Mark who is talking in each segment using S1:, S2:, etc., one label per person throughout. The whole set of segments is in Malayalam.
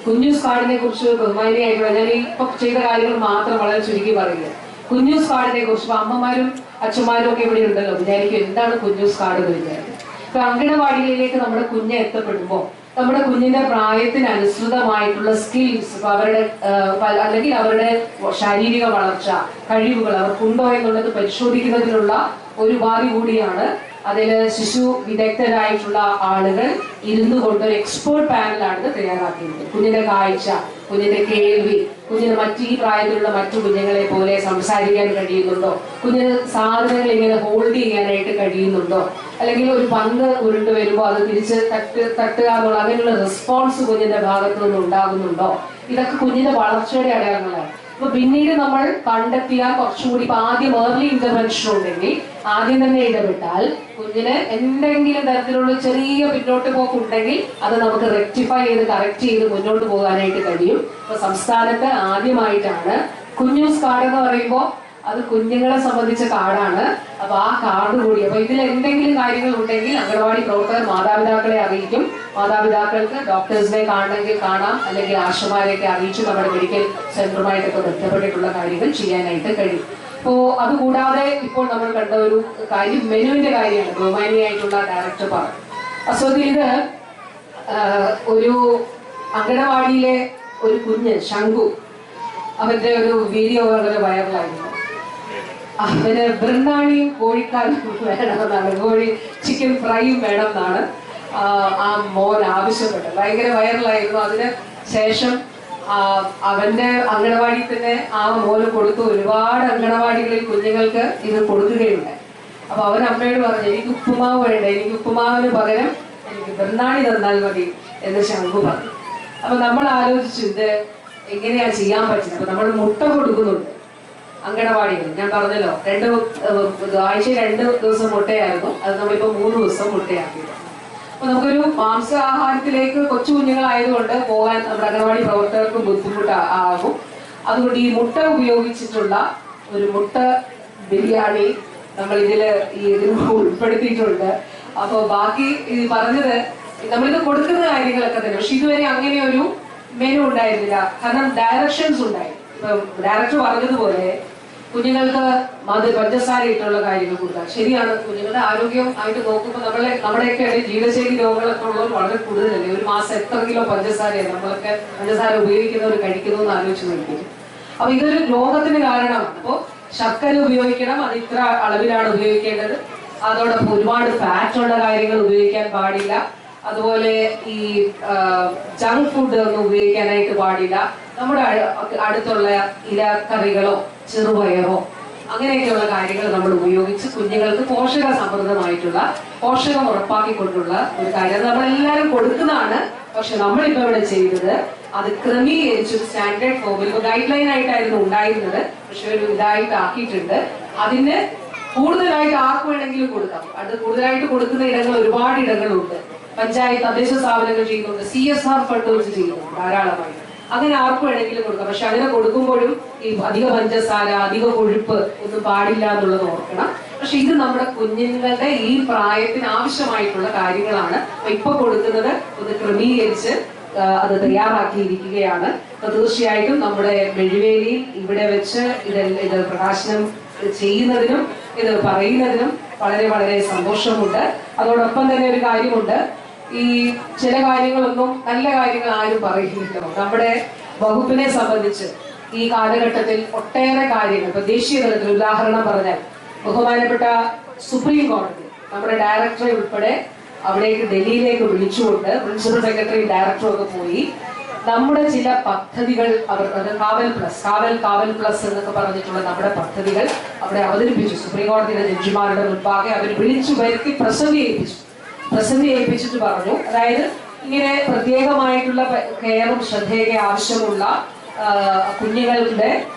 S1: കുഞ്ഞൂസ് കാർഡിനെ കുറിച്ച് ബഹുമാനിയായിട്ടുള്ള ഞാൻ ഇപ്പൊ ചെയ്ത കാര്യങ്ങൾ മാത്രം വളരെ ചുരുക്കി പറയുന്നത്. കുഞ്ഞൂസ് കാർഡിനെ കുറിച്ച് ഇപ്പൊ അമ്മമാരും അച്ഛന്മാരും ഒക്കെ ഇവിടെ ഉണ്ടല്ലോ, വിചാരിക്കും എന്താണ് കുഞ്ഞൂസ് കാർഡ് എന്ന് വിചാരിക്കും. ഇപ്പൊ അങ്കണവാടികളിലേക്ക് നമ്മുടെ കുഞ്ഞ് എത്തപ്പെടുമ്പോൾ നമ്മുടെ കുഞ്ഞിന്റെ പ്രായത്തിന് അനുസൃതമായിട്ടുള്ള സ്കിൽസ്, ഇപ്പൊ അവരുടെ അല്ലെങ്കിൽ അവരുടെ ശാരീരിക വളർച്ച കഴിവുകൾ അവർക്കുണ്ടോ എന്നുള്ളത് പരിശോധിക്കുന്നതിനുള്ള ഒരു ഉപാധി കൂടിയാണ്. അതിൽ ശിശു വിദഗ്ധരായിട്ടുള്ള ആളുകൾ ഇരുന്നു കൊണ്ട് ഒരു എക്സ്പേർട്ട് പാനലാണിത് തയ്യാറാക്കിയത്. കുഞ്ഞിന്റെ കാഴ്ച, കുഞ്ഞിന്റെ കേൾവി, കുഞ്ഞിന് ഈ പ്രായത്തിലുള്ള മറ്റു കുഞ്ഞുങ്ങളെ പോലെ സംസാരിക്കാൻ കഴിയുന്നുണ്ടോ, കുഞ്ഞിന് സാധനങ്ങൾ ഇങ്ങനെ ഹോൾഡ് ചെയ്യാനായിട്ട് കഴിയുന്നുണ്ടോ, അല്ലെങ്കിൽ ഒരു പന്ത് ഉരുണ്ട് വരുമ്പോൾ അത് തിരിച്ച് തട്ടുക എന്നുള്ള അങ്ങനെയുള്ള റെസ്പോൺസ് കുഞ്ഞിന്റെ ഭാഗത്തു നിന്ന് ഉണ്ടാകുന്നുണ്ടോ, ഇതൊക്കെ കുഞ്ഞിന്റെ വളർച്ചയുടെ അടയാളങ്ങളാണ്. അപ്പൊ പിന്നീട് നമ്മൾ കണ്ടെത്തിയാൽ കുറച്ചുകൂടി ഇപ്പൊ ആദ്യം ഏർലി ഇന്റർവെൻഷൻ ഉണ്ടെങ്കിൽ ആദ്യം തന്നെ ഇടപെട്ടാൽ കുഞ്ഞിന് എന്തെങ്കിലും തരത്തിലുള്ള ചെറിയ പിന്നോട്ട് പോക്കുണ്ടെങ്കിൽ അത് നമുക്ക് റെക്ടിഫൈ ചെയ്ത് കറക്റ്റ് ചെയ്ത് മുന്നോട്ട് പോകാനായിട്ട് കഴിയും. ഇപ്പൊ സംസ്ഥാനത്ത് ആദ്യമായിട്ടാണ് കുഞ്ഞൂസ് കാർഡ് എന്ന് പറയുമ്പോൾ അത് കുഞ്ഞുങ്ങളെ സംബന്ധിച്ച കാർഡാണ്. അപ്പൊ ആ കാർഡ് കൂടി അപ്പൊ ഇതിൽ എന്തെങ്കിലും കാര്യങ്ങൾ ഉണ്ടെങ്കിൽ അംഗനവാടി പ്രവർത്തകർ മാതാപിതാക്കളെ അറിയിക്കും. മാതാപിതാക്കൾക്ക് ഡോക്ടേഴ്സിനെ കാണണമെങ്കിൽ കാണാം, അല്ലെങ്കിൽ ആശമാരെയൊക്കെ അറിയിച്ചു നമ്മുടെ മെഡിക്കൽ സെന്ററുമായിട്ടൊക്കെ ബന്ധപ്പെട്ടിട്ടുള്ള കാര്യങ്ങൾ ചെയ്യാനായിട്ട് കഴിയും. അപ്പോ അതുകൂടാതെ ഇപ്പോൾ നമ്മൾ കണ്ട ഒരു കാര്യം മെനുവിന്റെ കാര്യമാണ് ബഹുമാനിയായിട്ടുള്ള ഡയറക്ടർ പറഞ്ഞു. അസോദിൽ ഇത് ഒരു അംഗനവാടിയിലെ ഒരു കുഞ്ഞ് ശംഖു, അവന്റെ ഒരു വീഡിയോ വളരെ വൈറലായിരുന്നു. അവന് ബൃന്ദാണിയും കോഴിക്കാലും വേണമെന്നാണ്, കോഴി ചിക്കൻ ഫ്രൈയും വേണമെന്നാണ് ആ മോൻ ആവശ്യപ്പെട്ടത്. ഭയങ്കര വൈറലായിരുന്നു. അതിന് ശേഷം അവന്റെ അംഗനവാടി തന്നെ ആ മോന് കൊടുത്തു. ഒരുപാട് അംഗനവാടികളിൽ കുഞ്ഞുങ്ങൾക്ക് ഇത് കൊടുക്കുകയുണ്ട്. അപ്പൊ അവൻ അമ്മയോട് പറഞ്ഞു, എനിക്ക് ഉപ്പുമാവ് വേണ്ട, എനിക്ക് ഉപ്പുമാവിന് പകരം എനിക്ക് ബൃന്ദാണി തന്നാൽ മതി എന്ന് ശംഖു പറഞ്ഞു. അപ്പൊ നമ്മൾ ആലോചിച്ചു ഇത് എങ്ങനെയാ ചെയ്യാൻ പറ്റുന്നത്. അപ്പൊ നമ്മൾ മുട്ട കൊടുക്കുന്നുണ്ട് അങ്കണവാടികൾ. ഞാൻ പറഞ്ഞല്ലോ ആഴ്ച 2 ദിവസം മുട്ടയായിരുന്നു, അത് നമ്മളിപ്പോ 3 ദിവസം മുട്ടയാക്കിയിട്ടുണ്ട്. അപ്പൊ നമുക്കൊരു മാംസാഹാരത്തിലേക്ക് കൊച്ചു കുഞ്ഞുങ്ങളായതുകൊണ്ട് പോകാൻ നമ്മുടെ അംഗനവാടി പ്രവർത്തകർക്ക് ബുദ്ധിമുട്ടാകും. അതുകൊണ്ട് ഈ മുട്ട ഉപയോഗിച്ചിട്ടുള്ള ഒരു മുട്ട ബിരിയാണി നമ്മൾ ഇതിൽ ഉൾപ്പെടുത്തിയിട്ടുണ്ട്. അപ്പൊ ബാക്കി ഈ പറഞ്ഞത് നമ്മളിത് കൊടുക്കുന്ന കാര്യങ്ങളൊക്കെ തന്നെ, പക്ഷെ ഇതുവരെ അങ്ങനെ ഒരു മെനു ഉണ്ടായിരുന്നില്ല. കാരണം ഡയറക്ഷൻസ് ഉണ്ടായി. ഇപ്പൊ ഡയറക്ടർ പറഞ്ഞതുപോലെ കുഞ്ഞുങ്ങൾക്ക് പഞ്ചസാര ഇട്ടുള്ള കാര്യങ്ങൾ കൊടുക്കുക ശരിയാണ്. കുഞ്ഞുങ്ങളുടെ ആരോഗ്യം ആയിട്ട് നോക്കുമ്പോൾ നമ്മുടെയൊക്കെ ജീവിതശൈലി രോഗങ്ങളൊക്കെ ഉള്ളത് വളരെ കൂടുതലല്ലേ. ഒരു മാസം എത്ര കിലോ പഞ്ചസാരയാണ് നമ്മളൊക്കെ പഞ്ചസാര ഉപയോഗിക്കുന്നവർ കഴിക്കുന്നു എന്ന് ആലോചിച്ച് നോക്കിയത്. അപ്പൊ ഇതൊരു രോഗത്തിന് കാരണമാണ്. അപ്പോൾ ശർക്കര ഉപയോഗിക്കണം, അത് ഇത്ര അളവിലാണ് ഉപയോഗിക്കേണ്ടത്. അതോടൊപ്പം ഒരുപാട് ഫാറ്റ് ഉള്ള കാര്യങ്ങൾ ഉപയോഗിക്കാൻ പാടില്ല. അതുപോലെ ഈ ജങ്ക് ഫുഡ് ഒന്നും ഉപയോഗിക്കാനായിട്ട് പാടില്ല. നമ്മുടെ അടുത്തുള്ള ഇലക്കറികളോ ചെറുപയറോ അങ്ങനെയൊക്കെയുള്ള കാര്യങ്ങൾ നമ്മൾ ഉപയോഗിച്ച് കുഞ്ഞുങ്ങൾക്ക് പോഷക സമൃദ്ധമായിട്ടുള്ള പോഷകം ഉറപ്പാക്കിക്കൊണ്ടുള്ള ഒരു കാര്യം നമ്മളെല്ലാവരും കൊടുക്കുന്നതാണ്. പക്ഷെ നമ്മളിപ്പോ ഇവിടെ ചെയ്തത് അത് ക്രമീകരിച്ചൊരു സ്റ്റാൻഡേർഡ് ഫോമിൽ ഗൈഡ് ലൈൻ ആയിട്ടായിരുന്നു ഉണ്ടായിരുന്നത്, പക്ഷെ ഒരു ഇതായിട്ട് ആക്കിയിട്ടുണ്ട്. അതിന് കൂടുതലായിട്ട് ആർക്ക് വേണമെങ്കിലും കൊടുക്കാം. അത് കൂടുതലായിട്ട് കൊടുക്കുന്ന ഇടങ്ങൾ ഒരുപാട് ഇടങ്ങളുണ്ട്. പഞ്ചായത്ത് തദ്ദേശ സ്ഥാപനങ്ങൾ ചെയ്യുന്നുണ്ട്, CSR ഫണ്ട് വെച്ച് ചെയ്യുന്നുണ്ട് ധാരാളമായി. അങ്ങനെ ആർക്ക് വേണമെങ്കിലും കൊടുക്കാം. പക്ഷെ അങ്ങനെ കൊടുക്കുമ്പോഴും ഈ അധിക പഞ്ചസാര അധിക കൊഴുപ്പ് ഒന്നും പാടില്ല എന്നുള്ളത് ഓർക്കണം. പക്ഷെ ഇത് നമ്മുടെ കുഞ്ഞുങ്ങളുടെ ഈ പ്രായത്തിന് ആവശ്യമായിട്ടുള്ള കാര്യങ്ങളാണ്. ഇപ്പൊ കൊടുക്കുന്നത് ഒന്ന് ക്രമീകരിച്ച് അത് തയ്യാറാക്കിയിരിക്കുകയാണ്. അപ്പൊ തീർച്ചയായിട്ടും നമ്മുടെ മെഴുവേലിയിൽ ഇവിടെ വെച്ച് ഇത് പ്രകാശനം ചെയ്യുന്നതിനും ഇത് പറയുന്നതിനും വളരെ വളരെ സന്തോഷമുണ്ട്. അതോടൊപ്പം തന്നെ ഒരു കാര്യമുണ്ട്, ഈ ചില കാര്യങ്ങളൊന്നും നല്ല കാര്യങ്ങൾ ആരും പറയുന്നില്ലോ. നമ്മുടെ വകുപ്പിനെ സംബന്ധിച്ച് ഈ കാലഘട്ടത്തിൽ ഒട്ടേറെ കാര്യങ്ങൾ ഇപ്പൊ ദേശീയ തലത്തിൽ ഉദാഹരണം പറഞ്ഞാൽ ബഹുമാനപ്പെട്ട സുപ്രീം കോടതി നമ്മുടെ ഡയറക്ടറെ ഉൾപ്പെടെ അവിടേക്ക് ഡൽഹിയിലേക്ക് വിളിച്ചുകൊണ്ട് പ്രിൻസിപ്പൽ സെക്രട്ടറി ഡയറക്ടറും ഒക്കെ പോയി നമ്മുടെ ചില പദ്ധതികൾ കാവൽ പ്ലസ് എന്നൊക്കെ പറഞ്ഞിട്ടുള്ള നമ്മുടെ പദ്ധതികൾ അവിടെ അവതരിപ്പിച്ചു. സുപ്രീം കോടതിയുടെ ജഡ്ജിമാരുടെ മുൻപാകെ അവർ വിളിച്ചു വരുത്തി പ്രസംഗിപ്പിച്ചിട്ട് പറഞ്ഞു, അതായത് ഇങ്ങനെ പ്രത്യേകമായിട്ടുള്ള കെയറും ശ്രദ്ധയൊക്കെ ആവശ്യമുള്ള കുഞ്ഞുങ്ങളുടെ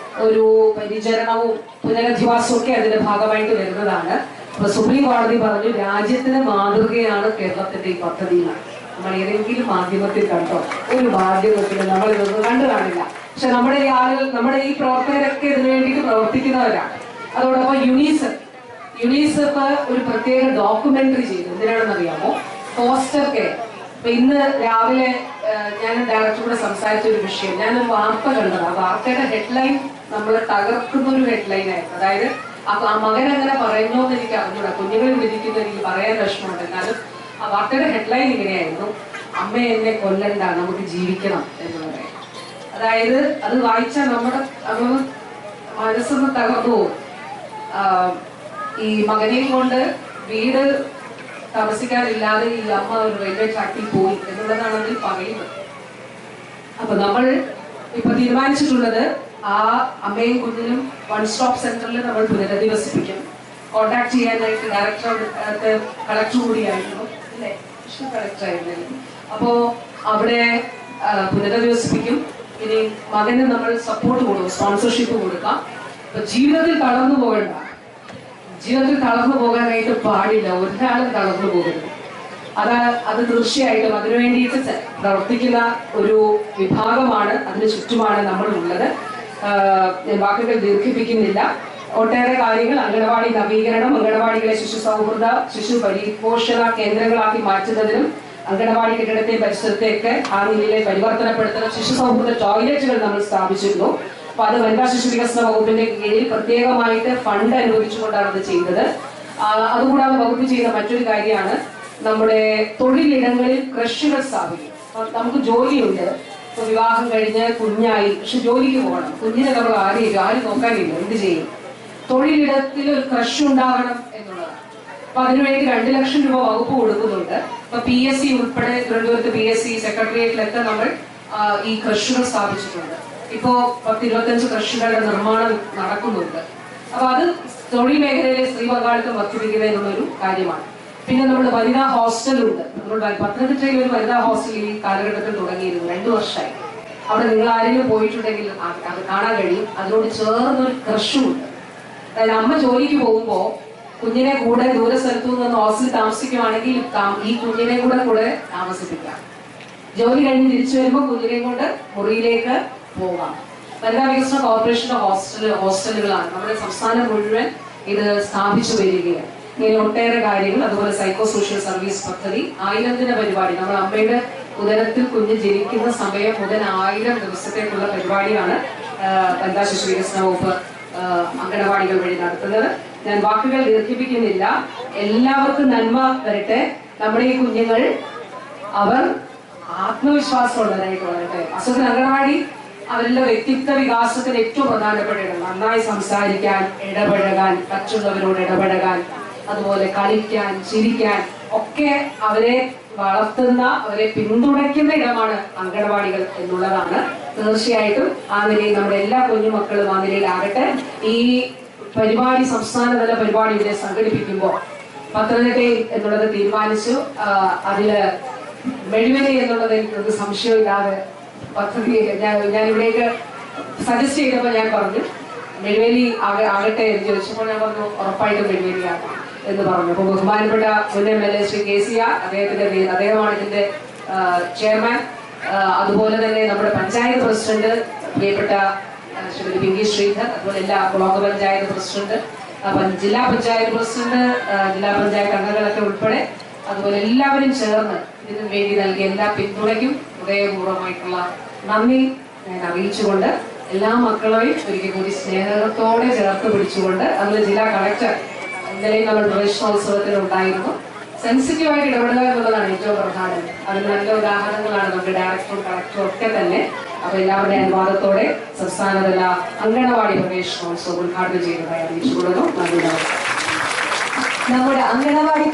S1: ഒരു പരിചരണവും പുനരധിവാസവും ഒക്കെ അതിന്റെ ഭാഗമായിട്ട് വരുന്നതാണ്. അപ്പൊ സുപ്രീം കോടതി പറഞ്ഞു രാജ്യത്തിന് മാതൃകയാണ് കേരളത്തിന്റെ ഈ പദ്ധതി. നമ്മൾ ഏതെങ്കിലും മാധ്യമത്തിൽ കണ്ടോ? ഒരു മാധ്യമത്തിൽ നമ്മൾ ഇതൊന്നും കണ്ടു കാണില്ല. പക്ഷെ നമ്മുടെ ഈ ആളുകൾ, നമ്മുടെ ഈ പ്രവർത്തകരൊക്കെ ഇതിനു വേണ്ടിയിട്ട് പ്രവർത്തിക്കുന്നവരാണ്. അതോടൊപ്പം യുണിസെഫ് ഒരു പ്രത്യേക ഡോക്യുമെന്ററി ചെയ്തു. എന്തിനാണെന്ന് അറിയാമോ? Foster care. ഇന്ന് രാവിലെ ഞാൻ ഡയറക്ടറോട് സംസാരിച്ച ഒരു വിഷയം, ഞാനൊരു വാർത്ത കണ്ടത്. ആ വാർത്തയുടെ ഹെഡ്ലൈൻ നമ്മൾ തകർക്കുന്ന ഒരു ഹെഡ്ലൈൻ ആയിരുന്നു. അതായത് അപ്പൊ ആ മകൻ അങ്ങനെ പറയുന്നോ എന്ന് എനിക്ക് അറിഞ്ഞൂടാ, കുഞ്ഞുങ്ങൾ വിധിക്കുന്ന എനിക്ക് പറയാൻ വിഷമമുണ്ട്. എന്നാലും ആ വാർത്തയുടെ ഹെഡ്ലൈൻ ഇങ്ങനെയായിരുന്നു: അമ്മ എന്നെ കൊല്ലണ്ട, നമുക്ക് ജീവിക്കണം എന്ന് പറയാം. അതായത് അത് വായിച്ചാൽ നമ്മുടെ മനസ്സൊന്ന് തകർന്നു പോകും. ഈ മകനെയും കൊണ്ട് വീട് താമസിക്കാനില്ലാതെ ഈ അമ്മ ഒരു റെയിൽവേ ട്രാക്കിൽ പോയി എന്നുള്ളതാണ് അതിൽ പറയുന്നത്. അപ്പൊ നമ്മൾ ഇപ്പൊ തീരുമാനിച്ചിട്ടുള്ളത് ആ അമ്മയും കുഞ്ഞിനും വൺ സ്റ്റോപ്പ് സെന്ററിൽ നമ്മൾ പുനരധിവസിപ്പിക്കും. കോൺടാക്ട് ചെയ്യാനായിട്ട് കളക്ടർ കൂടിയായിരുന്നു അല്ലേ, കളക്ടർ ആയിരുന്നു. അപ്പോ അവിടെ പുനരധിവസിപ്പിക്കും. ഇനി മകന് നമ്മൾ സപ്പോർട്ട് കൊടുക്കും, സ്പോൺസർഷിപ്പ് കൊടുക്കാം. അപ്പൊ ജീവിതത്തിൽ തളർന്നു പോകണ്ട, ജീവിതത്തിൽ തളർന്നു പോകാനായിട്ട് പാടില്ല, ഒരാളും തളർന്നു പോകരുത്. അത് തീർച്ചയായിട്ടും അതിനു വേണ്ടിയിട്ട് പ്രവർത്തിക്കുന്ന ഒരു വിഭാഗമാണ്, അതിന് ചുറ്റുമാണ് നമ്മൾ ഉള്ളത്. വാക്കുകൾ ദീർഘിപ്പിക്കുന്നില്ല. ഒട്ടേറെ കാര്യങ്ങൾ, അംഗനവാടി നവീകരണം, അംഗനവാടികളെ ശിശു സൗഹൃദ ശിശു പരിപോഷണ കേന്ദ്രങ്ങളാക്കി മാറ്റുന്നതിനും അംഗനവാടി കെട്ടിടത്തെ പരിസരത്തേക്ക് ആ നിലയിലെ പരിവർത്തനപ്പെടുത്തണം. ശിശു സൗഹൃദ ടോയ്ലറ്റുകൾ നമ്മൾ സ്ഥാപിച്ചിരുന്നു. അപ്പൊ അത് വനിതാ ശിശു വികസന വകുപ്പിന്റെ കീഴിൽ പ്രത്യേകമായിട്ട് ഫണ്ട് അനുവദിച്ചുകൊണ്ടാണ് അത് ചെയ്തത്. അതുകൂടാതെ വകുപ്പ് ചെയ്യുന്ന മറ്റൊരു കാര്യമാണ് നമ്മുടെ തൊഴിലിടങ്ങളിൽ ക്രഷുകൾ സ്ഥാപിക്കും. നമുക്ക് ജോലിയുണ്ട്, ഇപ്പൊ വിവാഹം കഴിഞ്ഞ് കുഞ്ഞായി, പക്ഷെ ജോലിക്ക് പോകണം, കുഞ്ഞിനെ നമ്മൾ ആരും നോക്കാനില്ല, എന്ത് ചെയ്യും? തൊഴിലിടത്തിൽ ഒരു ക്രഷ് ഉണ്ടാകണം എന്നുള്ളതാണ്. അപ്പൊ അതിനുവേണ്ടി 2 ലക്ഷം രൂപ വകുപ്പ് കൊടുക്കുന്നുണ്ട്. ഇപ്പൊ PSC ഉൾപ്പെടെ തിരുവനന്തപുരത്ത് PSC സെക്രട്ടേറിയറ്റിലൊക്കെ നമ്മൾ ഈ ക്രഷുകൾ സ്ഥാപിച്ചിട്ടുണ്ട്. ഇപ്പോ 10-25 ക്രഷുകളുടെ നിർമ്മാണം നടക്കുന്നുണ്ട്. അപ്പൊ അത് തൊഴിൽ മേഖലയിലെ സ്ത്രീ പങ്കാളിത്തം വർദ്ധിപ്പിക്കുന്നതിനുള്ളൊരു കാര്യമാണ്. പിന്നെ നമ്മൾ വനിതാ ഹോസ്റ്റലുണ്ട്. പത്തനംതിട്ടയിൽ ഒരു വനിതാ ഹോസ്റ്റൽ ഈ കാലഘട്ടത്തിൽ തുടങ്ങിയിരുന്നു, 2 വർഷമായി. അവിടെ നിങ്ങൾ ആരെങ്കിലും പോയിട്ടുണ്ടെങ്കിൽ അത് കാണാൻ കഴിയും. അതിനോട് ചേർന്നൊരു ക്രഷുമുണ്ട്. അതായത് അമ്മ ജോലിക്ക് പോകുമ്പോ കുഞ്ഞിനെ കൂടെ ദൂര സ്ഥലത്തു നിന്ന് ഹോസ്റ്റലിൽ താമസിക്കുവാണെങ്കിൽ ഈ കുഞ്ഞിനെ കൂടെ താമസിപ്പിക്കാം. ജോലി കഴിഞ്ഞ് തിരിച്ചു വരുമ്പോൾ കുഞ്ഞിനെ കൊണ്ട് മുറിയിലേക്ക് പോകാം. വനിതാ വികസന കോർപ്പറേഷന്റെ ഹോസ്റ്റലുകളാണ് നമ്മുടെ സംസ്ഥാനം മുഴുവൻ ഇത് സ്ഥാപിച്ചു വരികയാണ്. ഇങ്ങനെ ഒട്ടേറെ കാര്യങ്ങൾ, അതുപോലെ സൈക്കോ സോഷ്യൽ സർവീസ് പദ്ധതി, 1000 പരിപാടി. നമ്മൾ അമ്മയുടെ ഉദരത്തിൽ കുഞ്ഞ് ജനിക്കുന്ന സമയം മുതൽ 1000 ദിവസത്തേക്കുള്ള പരിപാടിയാണ് വനിതാ ശിശു വികസന വകുപ്പ് അംഗനവാടികൾ വഴി നടത്തുന്നത്. ഞാൻ വാക്കുകൾ ദീർഘിപ്പിക്കുന്നില്ല. എല്ലാവർക്കും നന്മ വരട്ടെ. നമ്മുടെ ഈ കുഞ്ഞുങ്ങൾ അവർ ആത്മവിശ്വാസമുള്ളവരായിട്ട് വളരട്ടെ. അസുഖ അംഗനവാടി അവരുടെ വ്യക്തിത്വ വികാസത്തിന് ഏറ്റവും പ്രധാനപ്പെട്ട ഇടം. നന്നായി സംസാരിക്കാൻ, ഇടപഴകാൻ, മറ്റുള്ളവരോട് ഇടപഴകാൻ, അതുപോലെ കളിക്കാൻ, ചിരിക്കാൻ ഒക്കെ അവരെ വളർത്തുന്ന, അവരെ പിന്തുണയ്ക്കുന്ന ഇടമാണ് അംഗനവാടികൾ എന്നുള്ളതാണ്. തീർച്ചയായിട്ടും ആ നിലയിൽ നമ്മുടെ എല്ലാ കുഞ്ഞുമക്കളും ആ നിലയിലാകട്ടെ. ഈ പരിപാടി, സംസ്ഥാനതല പരിപാടി ഇവിടെ സംഘടിപ്പിക്കുമ്പോൾ പത്തനംതിട്ടയിൽ എന്നുള്ളത് തീരുമാനിച്ചു. അതില് മെഴുവനെ എന്നുള്ളത് എനിക്കൊരു സംശയമില്ലാതെ പദ്ധതി ഞാൻ ഇവിടേക്ക് സജസ്റ്റ് ചെയ്തപ്പോൾ ഞാൻ പറഞ്ഞു മെഴുവേലി ആകട്ടെ എന്ന് ചോദിച്ചപ്പോൾ ഞാൻ പറഞ്ഞു ഉറപ്പായിട്ടും മെഴുവേലിയാണ് എന്ന് പറഞ്ഞു. അപ്പൊ ബഹുമാനപ്പെട്ട മുൻ MLA ശ്രീ KCR അദ്ദേഹമാണ് ഇതിന്റെ ചെയർമാൻ. അതുപോലെ തന്നെ നമ്മുടെ പഞ്ചായത്ത് പ്രസിഡന്റ് പ്രിയപ്പെട്ട ശ്രീമതി പിങ്കി ശ്രീധർ, അതുപോലെ എല്ലാ ബ്ലോക്ക് പഞ്ചായത്ത് പ്രസിഡന്റ്, ജില്ലാ പഞ്ചായത്ത് പ്രസിഡന്റ്, ജില്ലാ പഞ്ചായത്ത് അംഗങ്ങളൊക്കെ ഉൾപ്പെടെ, അതുപോലെ എല്ലാവരും ചേർന്ന് ഇതിനു വേണ്ടി നൽകിയ എല്ലാ പിന്തുണയ്ക്കും ഹൃദയപൂർവ്വമായിട്ടുള്ള നന്ദി ഞാൻ അറിയിച്ചുകൊണ്ട് എല്ലാ മക്കളെയും ഒരിക്കൽ കൂടി സ്നേഹത്തോടെ ചേർത്ത് പിടിച്ചുകൊണ്ട്, അതുപോലെ ജില്ലാ കളക്ടർ ഇന്നലെയും നമ്മൾ പ്രവേശനോത്സവത്തിൽ ഉണ്ടായിരുന്നു. സെൻസിറ്റീവായിട്ട് ഇടപെടുക എന്നുള്ളതാണ് ഏറ്റവും പ്രധാനം. അതിന് നല്ല ഉദാഹരണങ്ങളാണ് നമ്മുടെ ഡയറക്ടറും കളക്ടറും ഒക്കെ തന്നെ. അപ്പൊ എല്ലാവരുടെ അനുവാദത്തോടെ സംസ്ഥാനതല അംഗനവാടി പ്രവേശനോത്സവം ഉദ്ഘാടനം ചെയ്യുന്നതായി അറിയിച്ചുകൊള്ളുന്നു. നന്ദി.
S2: നമ്മുടെ അംഗനവാടി